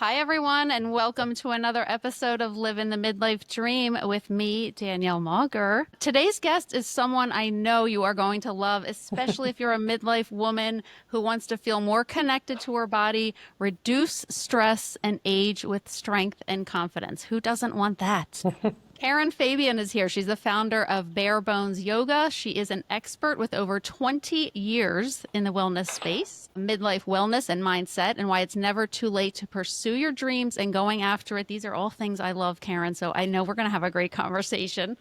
Hi, everyone, and welcome to another episode of Living the Midlife Dream with me, Danielle Mauger. Today's guest is someone I know you are going to love, especially if you're a midlife woman who wants to feel more connected to her body, reduce stress, and age with strength and confidence. Who doesn't want that? Karen Fabian is here. She's the founder of Bare Bones Yoga. She is an expert with over 20 years in the wellness space, midlife wellness and mindset, and why it's never too late to pursue your dreams and going after it. These are all things I love, Karen. So I know we're going to have a great conversation.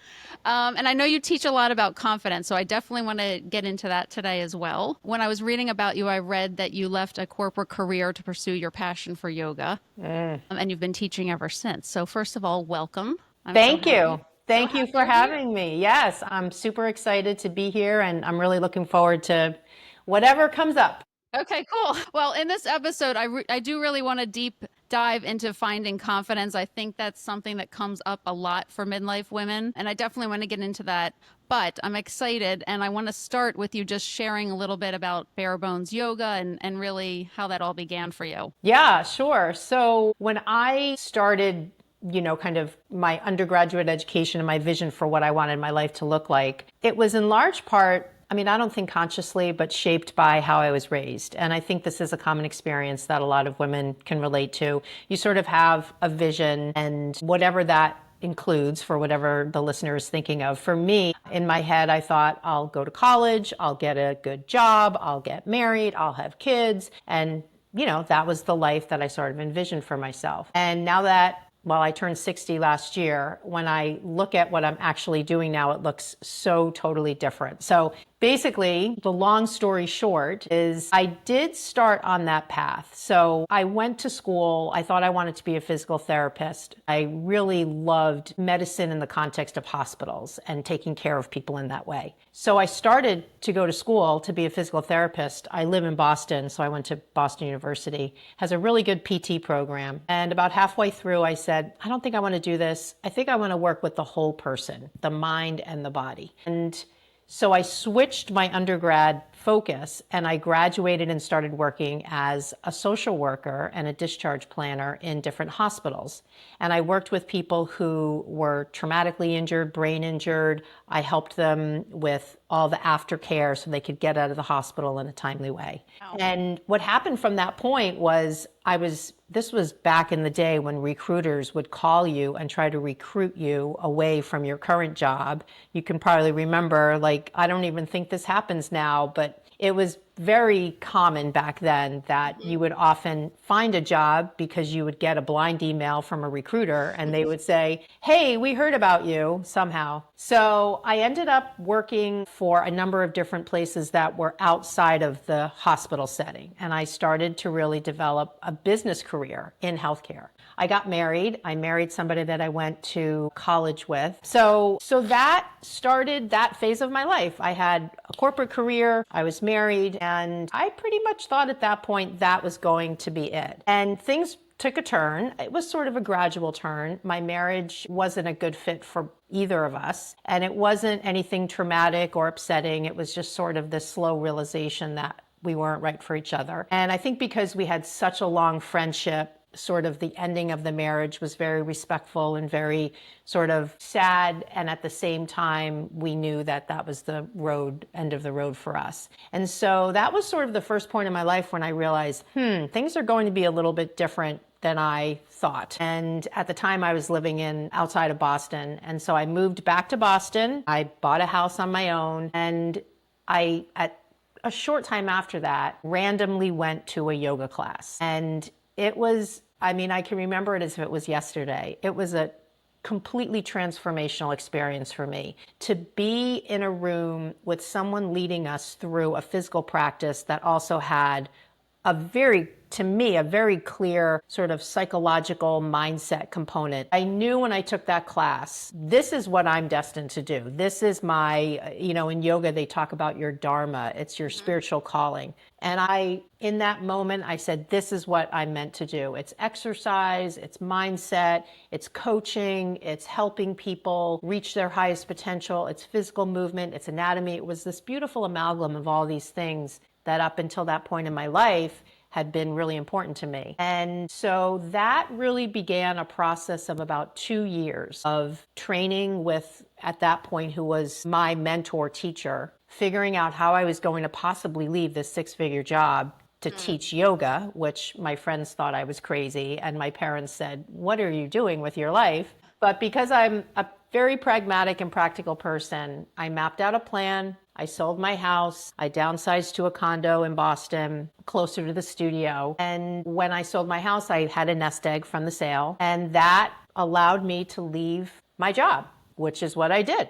And I know you teach a lot about confidence. So I definitely want to get into that today as well. When I was reading about you, I read that you left a corporate career to pursue your passion for yoga. And you've been teaching ever since. So first of all, welcome. I'm so Thank happy. you. So Thank you happy for you're here. having me. Yes, I'm super excited to be here and I'm really looking forward to whatever comes up. Okay, cool. Well, in this episode, I do really want to deep dive into finding confidence. I think that's something that comes up a lot for midlife women, and I definitely want to get into that. But I'm excited, and I want to start with you just sharing a little bit about Bare Bones Yoga and really how that all began for you. Yeah, sure. So when I started, kind of my undergraduate education and my vision for what I wanted my life to look like, it was in large part, I don't think consciously, but shaped by how I was raised. And I think this is a common experience that a lot of women can relate to. You sort of have a vision, and whatever that includes for whatever the listener is thinking of. For me, in my head, I thought I'll go to college, I'll get a good job, I'll get married, I'll have kids. And that was the life that I sort of envisioned for myself. And now that, well, I turned 60 last year, when I look at what I'm actually doing now, it looks so totally different. So basically, the long story short is I did start on that path. So I went to school. I thought I wanted to be a physical therapist. I really loved medicine in the context of hospitals and taking care of people in that way. So I started to go to school to be a physical therapist. I live in Boston, so I went to Boston University. Has a really good PT program. And about halfway through, I said, I don't think I want to do this. I think I want to work with the whole person, the mind and the body. And so I switched my undergrad focus and I graduated and started working as a social worker and a discharge planner in different hospitals. And I worked with people who were traumatically injured, brain injured. I helped them with all the aftercare so they could get out of the hospital in a timely way. Wow. And what happened from that point was this was back in the day when recruiters would call you and try to recruit you away from your current job. You can probably remember, like, I don't even think this happens now, but it was very common back then that you would often find a job because you would get a blind email from a recruiter and they would say, hey, we heard about you somehow. So I ended up working for a number of different places that were outside of the hospital setting. And I started to really develop a business career in healthcare. I got married. I married somebody that I went to college with. So that started that phase of my life. I had a corporate career. I was married, and I pretty much thought at that point that was going to be it. And things took a turn. It was sort of a gradual turn. My marriage wasn't a good fit for either of us, and it wasn't anything traumatic or upsetting. It was just sort of this slow realization that we weren't right for each other. And I think because we had such a long friendship, sort of the ending of the marriage was very respectful and very sort of sad. And at the same time, we knew that that was the end of the road for us. And so that was sort of the first point in my life when I realized, things are going to be a little bit different than I thought. And at the time I was living outside of Boston. And so I moved back to Boston. I bought a house on my own. And at a short time after that, randomly went to a yoga class. And it was, I can remember it as if it was yesterday. It was a completely transformational experience for me to be in a room with someone leading us through a physical practice that also had to me, a very clear sort of psychological mindset component. I knew when I took that class, this is what I'm destined to do. This is my, in yoga, they talk about your dharma. It's your spiritual calling. And in that moment, I said, this is what I'm meant to do. It's exercise, it's mindset, it's coaching, it's helping people reach their highest potential, it's physical movement, it's anatomy. It was this beautiful amalgam of all these things that up until that point in my life had been really important to me. And so that really began a process of about 2 years of training with, at that point, who was my mentor teacher, figuring out how I was going to possibly leave this six-figure job to teach yoga, which my friends thought I was crazy. And my parents said, "What are you doing with your life?" But because I'm a very pragmatic and practical person, I mapped out a plan. I sold my house. I downsized to a condo in Boston, closer to the studio. And when I sold my house, I had a nest egg from the sale. And that allowed me to leave my job, which is what I did.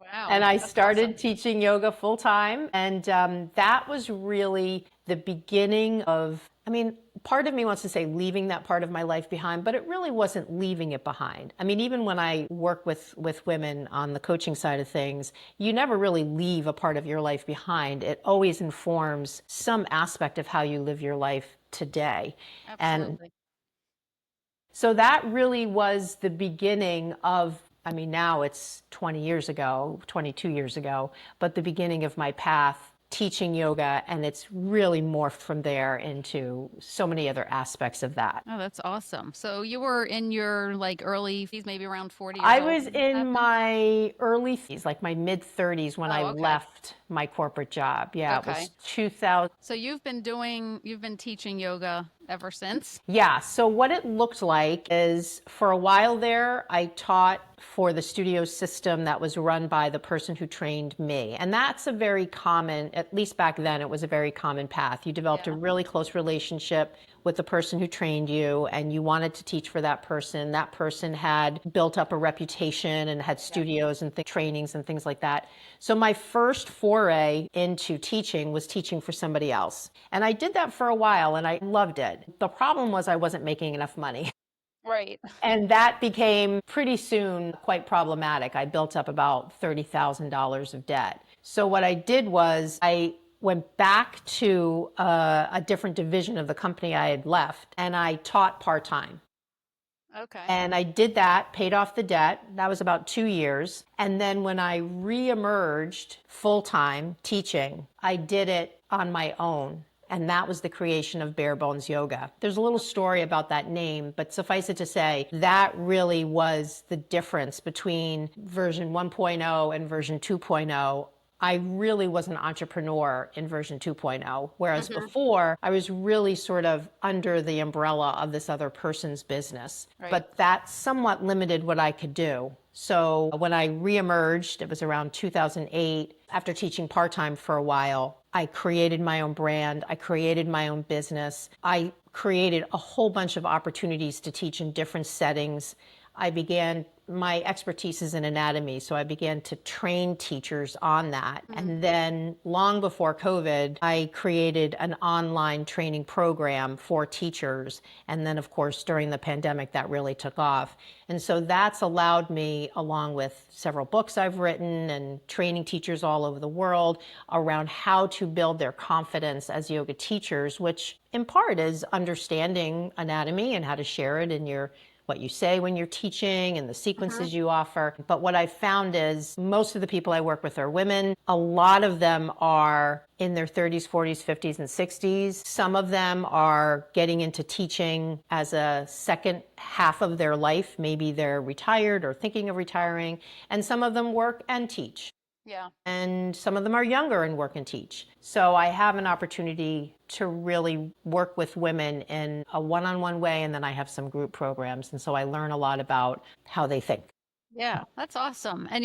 And Wow, I that's awesome. started teaching yoga full time. And that was really the beginning of, I mean, part of me wants to say leaving that part of my life behind, but it really wasn't leaving it behind. I mean, even when I work with women on the coaching side of things, you never really leave a part of your life behind. It always informs some aspect of how you live your life today. And Absolutely. so that really was the beginning of, I mean, now it's 20 years ago, 22 years ago, but the beginning of my path teaching yoga. And it's really morphed from there into so many other aspects of that. Oh, that's awesome. So you were in your like early, maybe around 40 years I old was when this in happened? my early 30s, like my mid 30s when I Oh, okay. left my corporate job. Yeah, it Okay. was 2000. So you've been teaching yoga ever since? Yeah, so what it looked like is for a while there, I taught for the studio system that was run by the person who trained me. And that's a very common, at least back then, it was a very common path. You developed a Yeah. really close relationship with the person who trained you and you wanted to teach for that person. That person had built up a reputation and had Yeah. studios and trainings and things like that. So my first foray into teaching was teaching for somebody else. And I did that for a while and I loved it. The problem was I wasn't making enough money. Right. And that became pretty soon quite problematic. I built up about $30,000 of debt. So what I did was I went back to a different division of the company I had left and I taught part-time. Okay. And I did that, paid off the debt. That was about 2 years. And then when I reemerged full time teaching, I did it on my own. And that was the creation of Bare Bones Yoga. There's a little story about that name, but suffice it to say, that really was the difference between version 1.0 and version 2.0. I really was an entrepreneur in version 2.0, whereas Hmm. before I was really sort of under the umbrella of this other person's business. Right. But that somewhat limited what I could do. So when I reemerged, it was around 2008, after teaching part-time for a while, I created my own brand. I created my own business. I created a whole bunch of opportunities to teach in different settings. My expertise is in anatomy, so I began to train teachers on that. Mhm. And then long before COVID, I created an online training program for teachers. And then, of course, during the pandemic, that really took off. And so that's allowed me, along with several books I've written and training teachers all over the world around how to build their confidence as yoga teachers, which in part is understanding anatomy and how to share it in what you say when you're teaching and the Mhm. sequences you offer. But what I've found is most of the people I work with are women. A lot of them are in their 30s, 40s, 50s, and 60s. Some of them are getting into teaching as a second half of their life. Maybe they're retired or thinking of retiring. And some of them work and teach. Yeah. And some of them are younger and work and teach. So I have an opportunity to really work with women in a one-on-one way, and then I have some group programs. And so I learn a lot about how they think. Yeah, that's awesome. And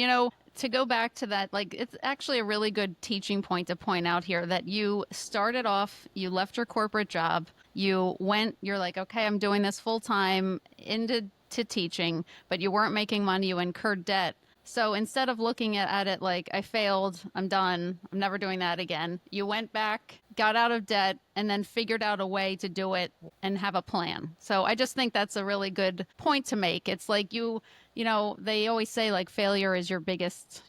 to go back to that, like it's actually a really good teaching point to point out here that you started off, you left your corporate job, you're like, okay, I'm doing this full time into teaching, but you weren't making money, you incurred debt. So instead of looking at it like I failed, I'm done, I'm never doing that again, you went back, got out of debt, and then figured out a way to do it and have a plan. So I just think that's a really good point to make. It's like they always say like failure is your greatest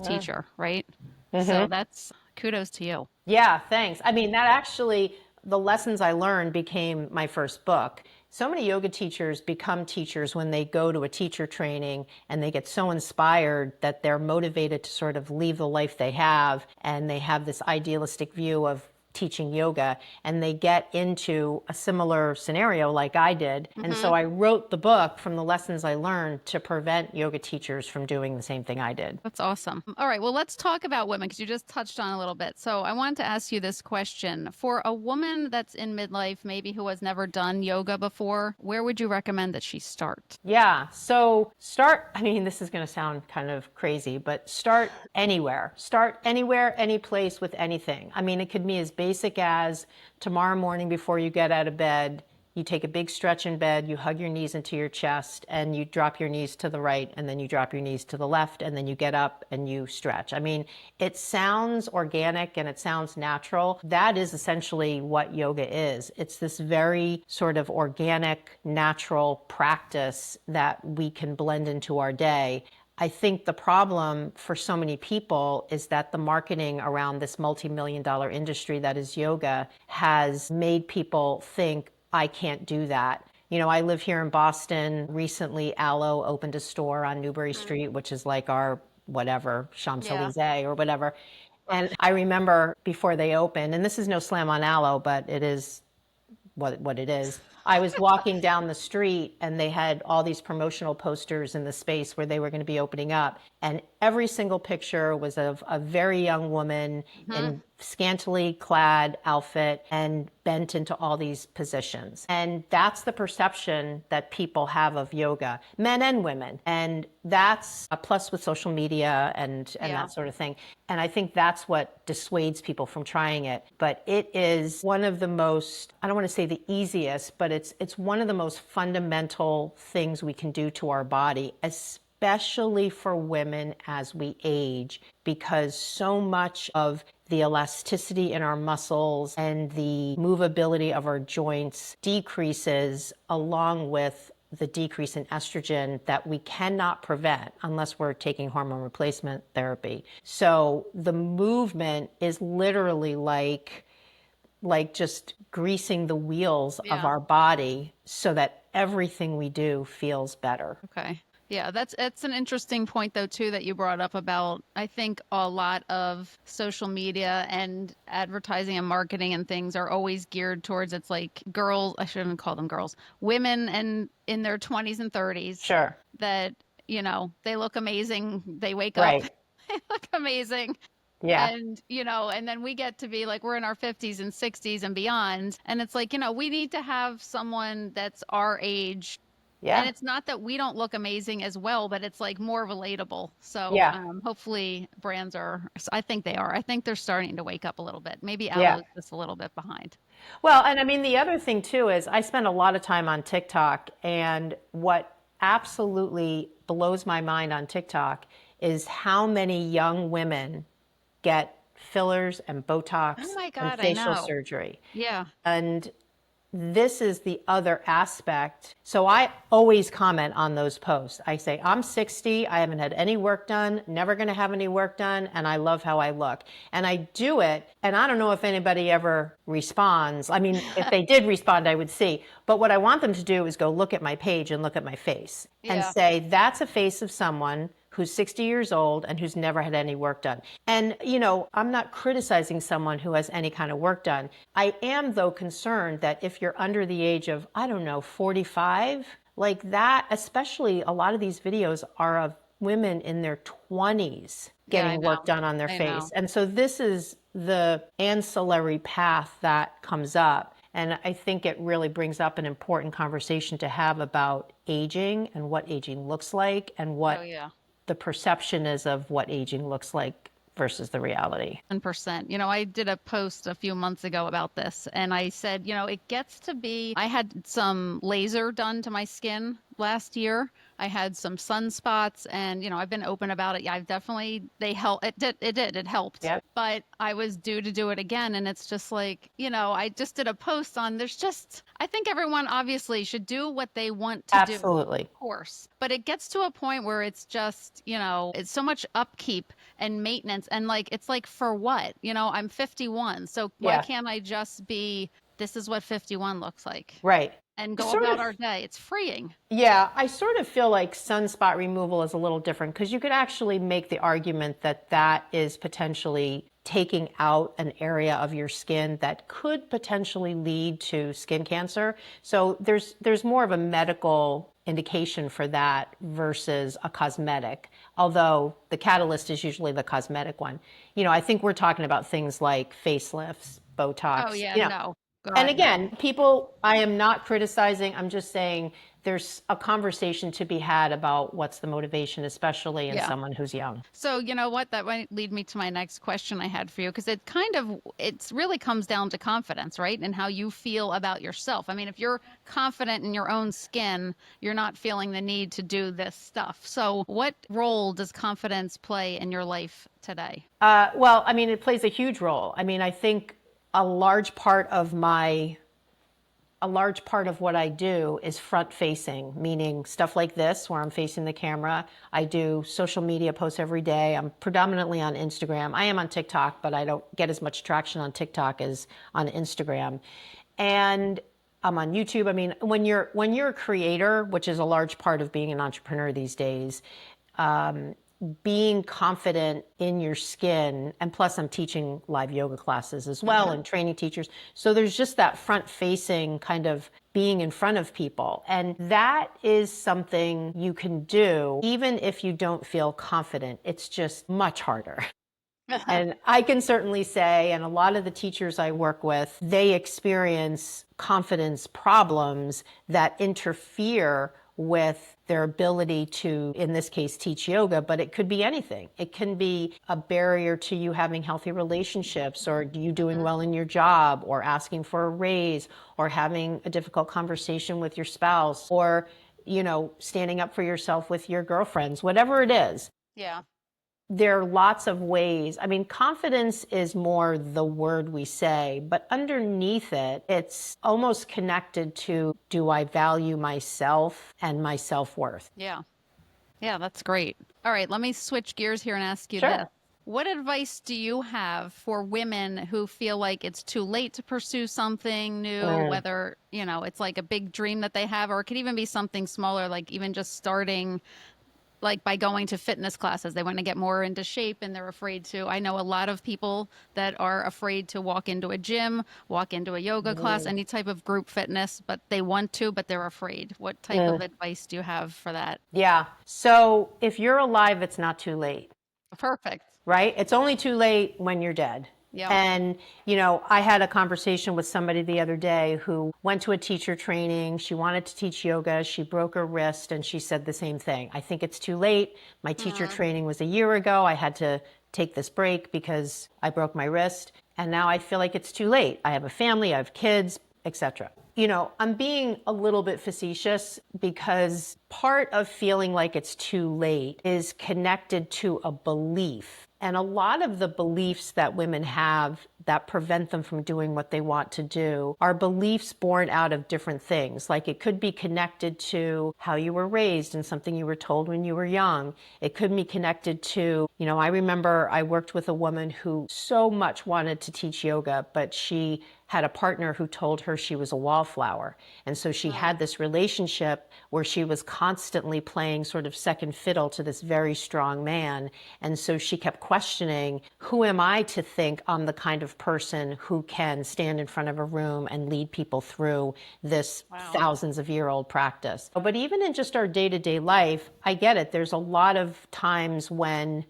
teacher, right? So that's kudos to you. Yeah, thanks. I mean, that actually, the lessons I learned became my first book. So many yoga teachers become teachers when they go to a teacher training and they get so inspired that they're motivated to sort of leave the life they have and they have this idealistic view of teaching yoga, and they get into a similar scenario like I did. And so Hmm. I wrote the book from the lessons I learned to prevent yoga teachers from doing the same thing I did. That's awesome. All right. Well, let's talk about women because you just touched on a little bit. So I wanted to ask you this question. For a woman that's in midlife, maybe who has never done yoga before, where would you recommend that she start? Yeah. So start, I mean, this is going to sound kind of crazy, but start anywhere. Start anywhere, any place with anything. I mean, it could be as basic as tomorrow morning before you get out of bed, you take a big stretch in bed, you hug your knees into your chest, and you drop your knees to the right, and then you drop your knees to the left, and then you get up and you stretch. I mean, it sounds organic and it sounds natural. That is essentially what yoga is. It's this very sort of organic, natural practice that we can blend into our day. I think the problem for so many people is that the marketing around this multi-million-dollar industry that is yoga has made people think, I can't do that. You know, I live here in Boston. Recently, Aloe opened a store on Newbury Mm. Street, which is like our whatever, Yeah. Champs-Élysées or whatever. And I remember before they opened, and this is no slam on Aloe, but it is what it is. I was walking down the street and they had all these promotional posters in the space where they were going to be opening up. And every single picture was of a very young woman Hmm. in scantily clad outfit and bent into all these positions. And that's the perception that people have of yoga, men and women. And that's a plus with social media and Yeah. that sort of thing. And I think that's what dissuades people from trying it. But it is one of the most, I don't want to say the easiest, but it's one of the most fundamental things we can do to our body, especially for women as we age, because so much of the elasticity in our muscles and the movability of our joints decreases along with the decrease in estrogen that we cannot prevent unless we're taking hormone replacement therapy. So the movement is literally like just greasing the wheels of Yeah. our body so that everything we do feels better. Okay. Yeah, that's an interesting point though too that you brought up about I think a lot of social media and advertising and marketing and things are always geared towards it's like girls, I shouldn't call them girls, women and in their 20s and 30s Sure. that, they look amazing, they wake up, Right. they look amazing. Yeah. And, and then we get to be like, we're in our 50s and 60s and beyond. And it's like, we need to have someone that's our age and Yeah. it's not that we don't look amazing as well, but it's like more relatable. So Yeah. hopefully brands I think they are. I think they're starting to wake up a little bit. Maybe Yeah. Aloe's just a little bit behind. Well, and I mean, the other thing too is I spend a lot of time on TikTok, and what absolutely blows my mind on TikTok is how many young women get fillers and Oh Botox my and God, I facial know. surgery. Yeah. And this is the other aspect. So I always comment on those posts. I say, I'm 60, I haven't had any work done, never going to have any work done, and I love how I look. And I do it, and I don't know if anybody ever responds. I mean, if they did respond, I would see. But what I want them to do is go look at my page and look at my face and Yeah. say, that's a face of someone who's 60 years old and who's never had any work done. And, I'm not criticizing someone who has any kind of work done. I am, though, concerned that if you're under the age of, I don't know, 45, like that, especially a lot of these videos are of women in their 20s Yeah, I getting work know. done on their I face. know. And so this is the ancillary path that comes up. And I think it really brings up an important conversation to have about aging and what aging looks like and Oh what yeah. the perception is of what aging looks like versus the reality. 1%. I did a post a few months ago about this, and I said, it gets to be. I had some laser done to my skin last year. I had some sunspots, and I've been open about it. Yeah, I've definitely they help. It did. It did. It helped. Yep. But I was due to do it again, and it's just like, I just did a post on. There's just. I think everyone obviously should do what they want to do, Absolutely. course. But it gets to a point where it's just, it's so much upkeep and maintenance. And like, it's like, for what? I'm 51. So why Yeah. can't I just be, this is what 51 looks like Right. and I go sort about of, our day? It's freeing. yeah, I sort of feel like sunspot removal is a little different because you could actually make the argument that that is potentially taking out an area of your skin that could potentially lead to skin cancer. So there's more of a medical indication for that versus a cosmetic, although the catalyst is usually the cosmetic one. I think we're talking about things like facelifts, Oh Botox, yeah, no. and God, no. again, people, I am not criticizing, I'm just saying there's a conversation to be had about what's the motivation, especially in Yeah. someone who's young. So, you know what? That might lead me to my next question I had for you because it really comes down to confidence, right? And how you feel about yourself. I mean, if you're confident in your own skin, you're not feeling the need to do this stuff. So, what role does confidence play in your life today? Well, I mean, it plays a huge role. I mean, I think a large part of my a large part of what I do is front facing, meaning stuff like this where I'm facing the camera. I do social media posts every day. I'm predominantly on Instagram. I am on TikTok, but I don't get as much traction on TikTok as on Instagram. And I'm on YouTube. I mean, when you're a creator, which is a large part of being an entrepreneur these days, being confident in your skin, and plus I'm teaching live yoga classes as well and training teachers. So there's just that front facing kind of being in front of people. And that is something you can do even if you don't feel confident. It's just much harder. And I can certainly say, and a lot of the teachers I work with, they experience confidence problems that interfere with their ability to, in this case, teach yoga, but it could be anything. It can be a barrier to you having healthy relationships, or you doing well in your job, or asking for a raise, or having a difficult conversation with your spouse, or, standing up for yourself with your girlfriends, whatever it is. Yeah. There are lots of ways. I mean, confidence is more the word we say, but underneath it, it's almost connected to, do I value myself and my self-worth? Yeah. Yeah, that's great. All right, let me switch gears here and ask you Sure. this. What advice do you have for women who feel like it's too late to pursue something new, Mm. whether, it's like a big dream that they have, or it could even be something smaller, like even just starting like by going to fitness classes. They want to get more into shape and they're afraid to. I know a lot of people that are afraid to walk into a gym, walk into a yoga class, Mm. any type of group fitness, but they want to, but they're afraid. What type of advice do you have for that? Yeah. So if you're alive, it's not too late, Perfect. right? It's only too late when you're dead. Yep. And, I had a conversation with somebody the other day who went to a teacher training. She wanted to teach yoga. She broke her wrist and she said the same thing. I think it's too late. My teacher training was a year ago. I had to take this break because I broke my wrist. And now I feel like it's too late. I have a family, I have kids, etc. I'm being a little bit facetious because part of feeling like it's too late is connected to a belief. And a lot of the beliefs that women have that prevent them from doing what they want to do are beliefs born out of different things. Like it could be connected to how you were raised and something you were told when you were young. It could be connected to, I remember I worked with a woman who so much wanted to teach yoga, but she had a partner who told her she was a wallflower. And so she had this relationship where she was constantly playing sort of second fiddle to this very strong man. And so she kept questioning, who am I to think I'm the kind of person who can stand in front of a room and lead people through this Wow. thousands of year old practice? But even in just our day-to-day life, I get it. There's a lot of times when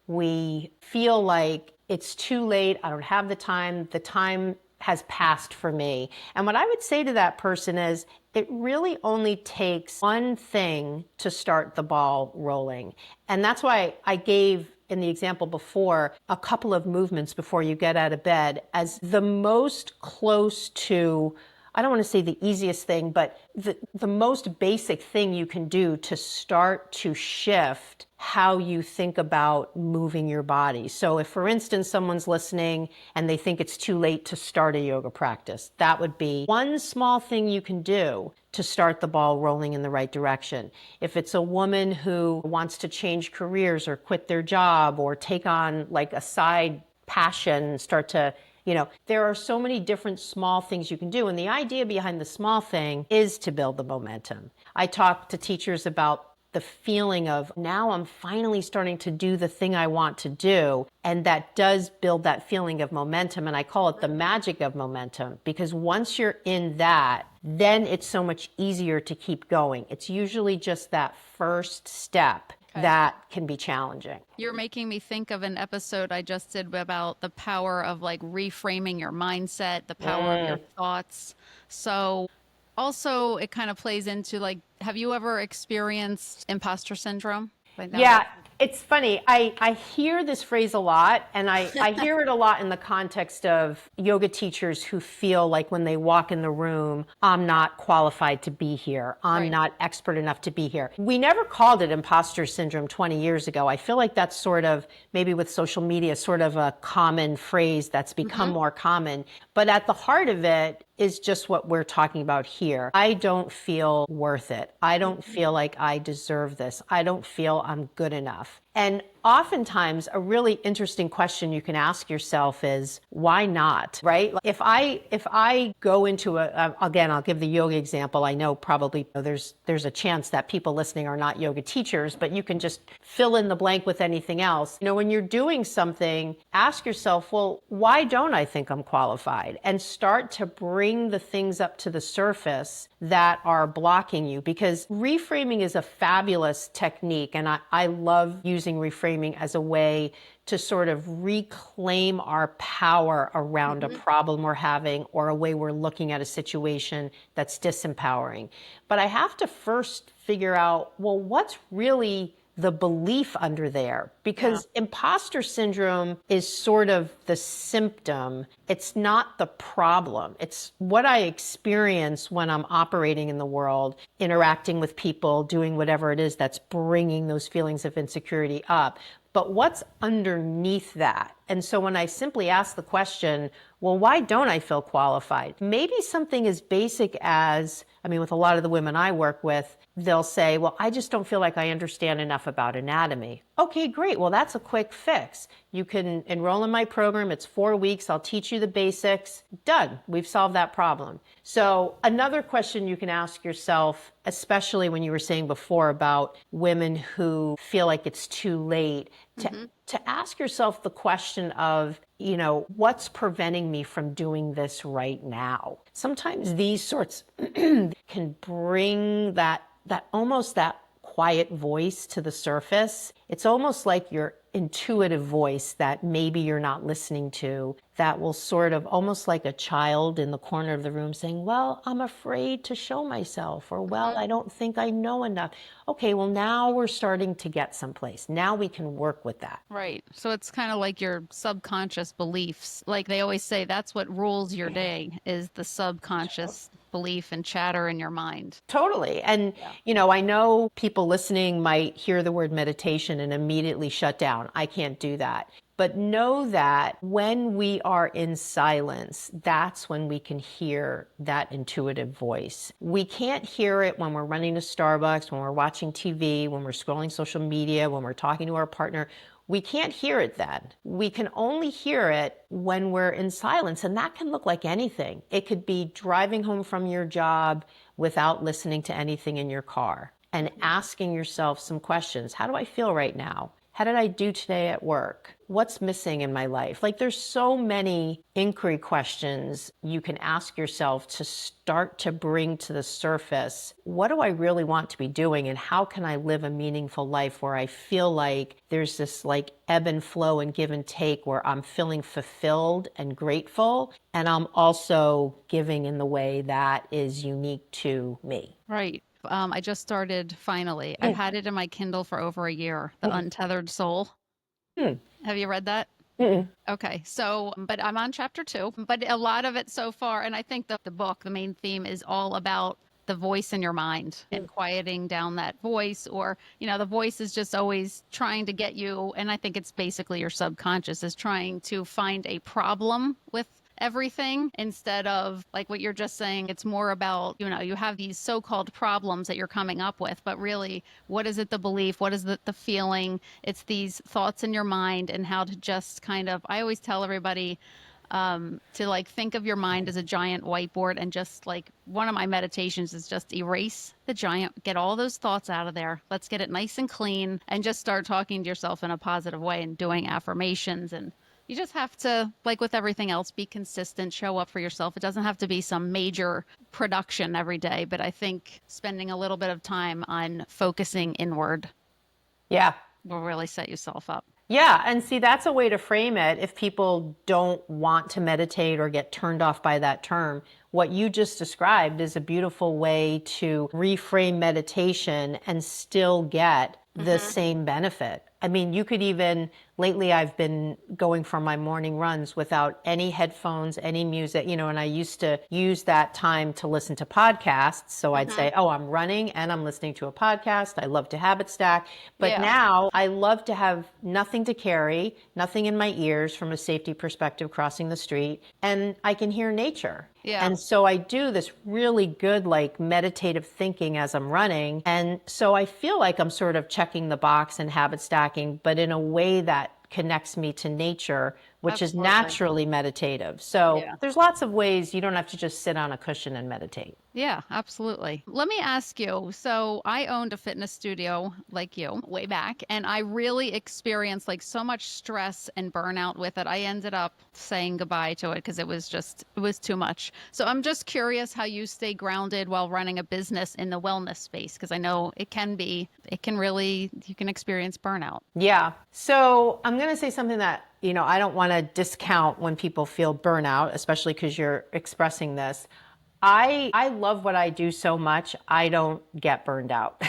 we feel like it's too late. I don't have the time. The time has passed for me. And what I would say to that person is, it really only takes one thing to start the ball rolling. And that's why I gave, in the example before, a couple of movements before you get out of bed as the most close to, I don't want to say the easiest thing, but the most basic thing you can do to start to shift how you think about moving your body. So if, for instance, someone's listening and they think it's too late to start a yoga practice, that would be one small thing you can do to start the ball rolling in the right direction. If it's a woman who wants to change careers or quit their job or take on like a side passion, start to, there are so many different small things you can do. And the idea behind the small thing is to build the momentum. I talk to teachers about the feeling of now I'm finally starting to do the thing I want to do. And that does build that feeling of momentum. And I call it the magic of momentum, because once you're in that, then it's so much easier to keep going. It's usually just that first step that can be challenging. You're making me think of an episode I just did about the power of like reframing your mindset, the power of your thoughts. So, also, it kind of plays into like, have you ever experienced imposter syndrome? Like that Yeah, was, it's funny. I hear this phrase a lot, and I hear it a lot in the context of yoga teachers who feel like when they walk in the room, I'm not qualified to be here. I'm right. not expert enough to be here. We never called it imposter syndrome 20 years ago. I feel like that's sort of, maybe with social media, sort of a common phrase that's become more common. But at the heart of it is just what we're talking about here. I don't feel worth it. I don't feel like I deserve this. I don't feel I'm good enough. And oftentimes a really interesting question you can ask yourself is, why not? Right? If I go into again, I'll give the yoga example. I know probably there's a chance that people listening are not yoga teachers, but you can just fill in the blank with anything else. When you're doing something, ask yourself, well, why don't I think I'm qualified? And start to bring the things up to the surface that are blocking you, because reframing is a fabulous technique. And I love using reframing as a way to sort of reclaim our power around a problem we're having or a way we're looking at a situation that's disempowering. But I have to first figure out, well, what's really the belief under there? Because imposter syndrome is sort of the symptom. It's not the problem. It's what I experience when I'm operating in the world, interacting with people, doing whatever it is that's bringing those feelings of insecurity up. But what's underneath that? And so when I simply ask the question, well, why don't I feel qualified? Maybe something as basic as, with a lot of the women I work with, they'll say, well, I just don't feel like I understand enough about anatomy. Okay, great. Well, that's a quick fix. You can enroll in my program. It's 4 weeks. I'll teach you the basics. Done. We've solved that problem. So another question you can ask yourself, especially when you were saying before about women who feel like it's too late, to ask yourself the question of, what's preventing me from doing this right now? Sometimes these sorts can bring that almost that quiet voice to the surface. It's almost like your intuitive voice that maybe you're not listening to, that will sort of almost like a child in the corner of the room saying, well, I'm afraid to show myself, or, well, I don't think I know enough. Okay, well, now we're starting to get someplace. Now we can work with that. Right. So it's kind of like your subconscious beliefs. Like they always say, that's what rules your day is the subconscious belief and chatter in your mind. Totally. And, I know people listening might hear the word meditation and immediately shut down. I can't do that. But know that when we are in silence, that's when we can hear that intuitive voice. We can't hear it when we're running to Starbucks, when we're watching TV, when we're scrolling social media, when we're talking to our partner. We can't hear it then. We can only hear it when we're in silence, and that can look like anything. It could be driving home from your job without listening to anything in your car and asking yourself some questions. How do I feel right now? How did I do today at work? What's missing in my life? Like, there's so many inquiry questions you can ask yourself to start to bring to the surface. What do I really want to be doing? And how can I live a meaningful life where I feel like there's this like ebb and flow and give and take, where I'm feeling fulfilled and grateful, and I'm also giving in the way that is unique to me. Right. I just started finally. I've had it in my Kindle for over a year, The Untethered Soul. Have you read that? Okay. So, but I'm on chapter 2, but a lot of it so far, and I think the book, the main theme is all about the voice in your mind and quieting down that voice, or, the voice is just always trying to get you. And I think it's basically your subconscious is trying to find a problem with everything instead of like what you're just saying. It's more about, you have these so-called problems that you're coming up with, but really, what is it, the belief? What is the feeling? It's these thoughts in your mind, and how to just kind of, I always tell everybody, to like think of your mind as a giant whiteboard and just like one of my meditations is just erase the giant, get all those thoughts out of there. Let's get it nice and clean and just start talking to yourself in a positive way and doing affirmations. And you just have to, like with everything else, be consistent, show up for yourself. It doesn't have to be some major production every day, but I think spending a little bit of time on focusing inward Yeah. will really set yourself up. Yeah, and see, that's a way to frame it if people don't want to meditate or get turned off by that term. What you just described is a beautiful way to reframe meditation and still get the Mm-hmm. same benefit. I mean, you could even, lately I've been going for my morning runs without any headphones, any music, and I used to use that time to listen to podcasts. So I'd Mm-hmm. say, oh, I'm running and I'm listening to a podcast. I love to habit stack. But Yeah. now I love to have nothing to carry, nothing in my ears from a safety perspective crossing the street, and I can hear nature. Yeah. And so I do this really good, like meditative thinking as I'm running. And so I feel like I'm sort of checking the box and habit stacking, but in a way that connects me to nature, which is Absolutely. naturally meditative. So Yeah. there's lots of ways you don't have to just sit on a cushion and meditate. Yeah, absolutely. Let me ask you. So, I owned a fitness studio like you way back, and I really experienced like so much stress and burnout with it. I ended up saying goodbye to it because it was too much. So, I'm just curious how you stay grounded while running a business in the wellness space because I know you can experience burnout. Yeah. So I'm going to say something that, I don't want to discount when people feel burnout, especially because you're expressing this. I love what I do so much. I don't get burned out.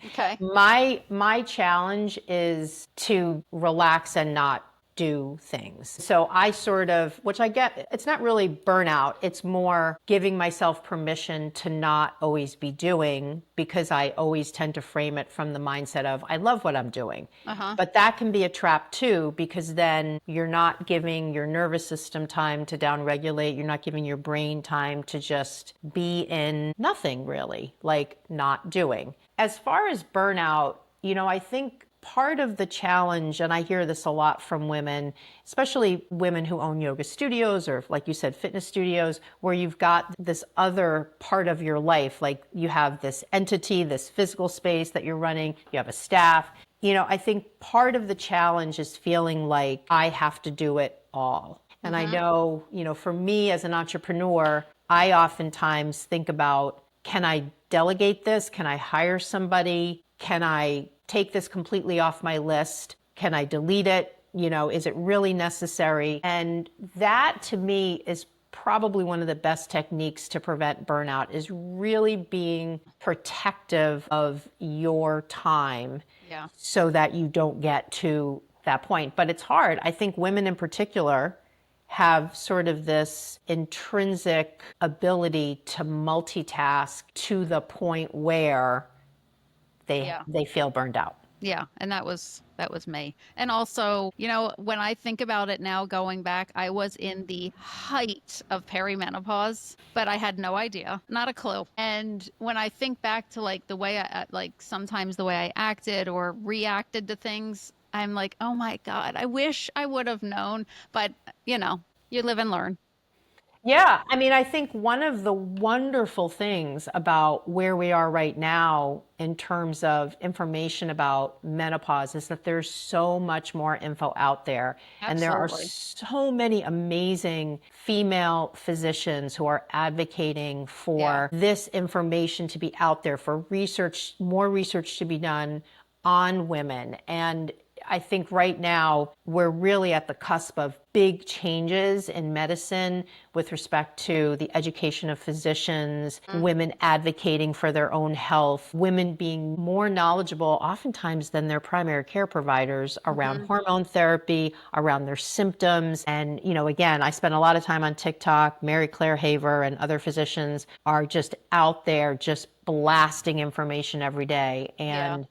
Okay. My challenge is to relax and not do things. So I sort of, which I get, it's not really burnout. It's more giving myself permission to not always be doing because I always tend to frame it from the mindset of, I love what I'm doing. Uh-huh. But that can be a trap too, because then you're not giving your nervous system time to downregulate. You're not giving your brain time to just be in nothing really, like not doing. As far as burnout, I think part of the challenge, and I hear this a lot from women, especially women who own yoga studios or, like you said, fitness studios, where you've got this other part of your life. Like you have this entity, this physical space that you're running, you have a staff. I think part of the challenge is feeling like I have to do it all. And I Mm-hmm. know, for me as an entrepreneur, I oftentimes think about, can I delegate this? Can I hire somebody? Can I take this completely off my list? Can I delete it? Is it really necessary? And that to me is probably one of the best techniques to prevent burnout is really being protective of your time Yeah. so that you don't get to that point. But it's hard. I think women in particular have sort of this intrinsic ability to multitask to the point where they Yeah. they feel burned out. Yeah, and that was me. And also, when I think about it now going back, I was in the height of perimenopause, but I had no idea, not a clue. And when I think back to like the way like sometimes the way I acted or reacted to things, I'm like, "Oh my God, I wish I would have known." But, you live and learn. Yeah, I mean, I think one of the wonderful things about where we are right now in terms of information about menopause is that there's so much more info out there. And there are Absolutely. so many amazing female physicians who are advocating Yeah. for this information to be out there, for research, more research to be done on women. And I think right now we're really at the cusp of big changes in medicine with respect to the education of physicians, Mm. women advocating for their own health, women being more knowledgeable oftentimes than their primary care providers around Mhm. hormone therapy, around their symptoms. And, again, I spend a lot of time on TikTok. Mary Claire Haver and other physicians are just out there just blasting information every day. Yeah. And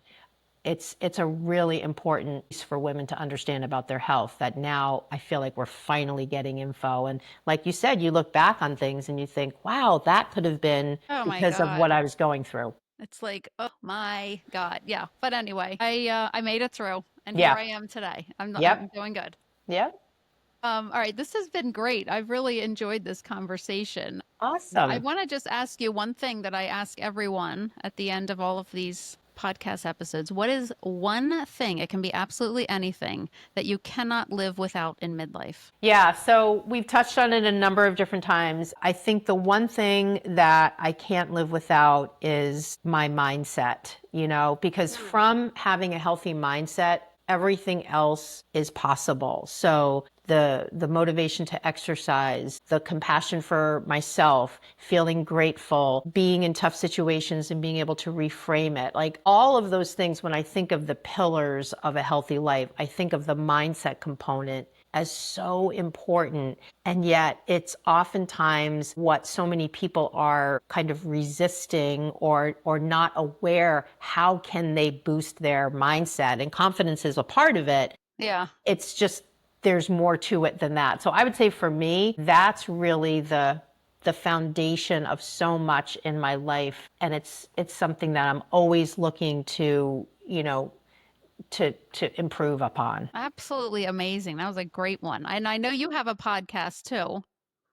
it's a really important piece for women to understand about their health that now I feel like we're finally getting info. And like you said, you look back on things and you think, wow, that could have been Oh my because of what God. I was going through. It's like, oh my God. Yeah. But anyway, I made it through and here Yeah. I am today. I'm Yep. doing good. Yep. All right, this has been great. I've really enjoyed this conversation. I Awesome. want to just ask you one thing that I ask everyone at the end of all of these podcast episodes. What is one thing, it can be absolutely anything, that you cannot live without in midlife? Yeah, so we've touched on it a number of different times. I think the one thing that I can't live without is my mindset, because from having a healthy mindset, everything else is possible. So the motivation to exercise, the compassion for myself, feeling grateful, being in tough situations and being able to reframe it. Like all of those things, when I think of the pillars of a healthy life, I think of the mindset component as so important. And yet it's oftentimes what so many people are kind of resisting or not aware. How can they boost their mindset? And confidence is a part of it. Yeah. It's just, there's more to it than that. So I would say for me, that's really the foundation of so much in my life. And it's something that I'm always looking to, to improve upon. Absolutely amazing. That was a great one. And I know you have a podcast too, right?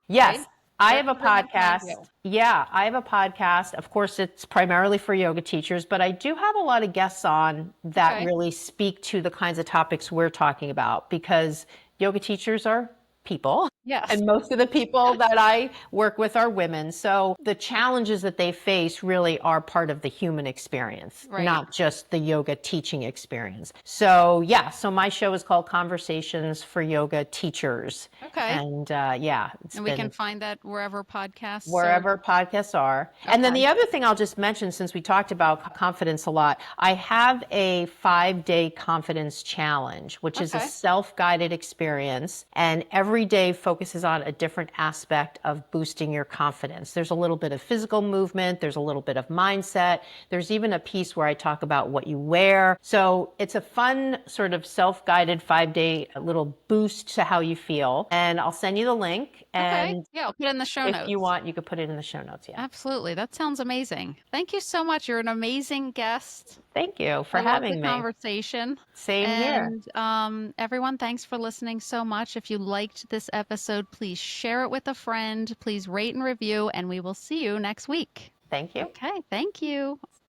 Yes, I Where have can a everyone find podcast. you? Yeah, I have a podcast. Of course, it's primarily for yoga teachers, but I do have a lot of guests on that Okay. really speak to the kinds of topics we're talking about because yoga teachers are people. Yes. And most of the people that I work with are women. So the challenges that they face really are part of the human experience, Right. not just the yoga teaching experience. So, yeah, so my show is called Conversations for Yoga Teachers. Okay. And yeah, it's And we can been find that wherever podcasts are. wherever podcasts are. And then Okay. the other thing I'll just mention, since we talked about confidence a lot, I have a 5-day confidence challenge, which is a Okay. self-guided experience. And every day focuses on a different aspect of boosting your confidence. There's a little bit of physical movement. There's a little bit of mindset. There's even a piece where I talk about what you wear. So it's a fun sort of self-guided 5-day little boost to how you feel. And I'll send you the link. Okay. And Yeah, I'll put it in the show if you notes. want, you could put it in the show notes. Yeah. Absolutely. That sounds amazing. Thank you so much. You're an amazing guest. Thank you I for love the having me. conversation. Same here. And everyone, thanks for listening so much. If you liked this episode, please share it with a friend. Please rate and review, and we will see you next week. Thank you. Okay. Thank you.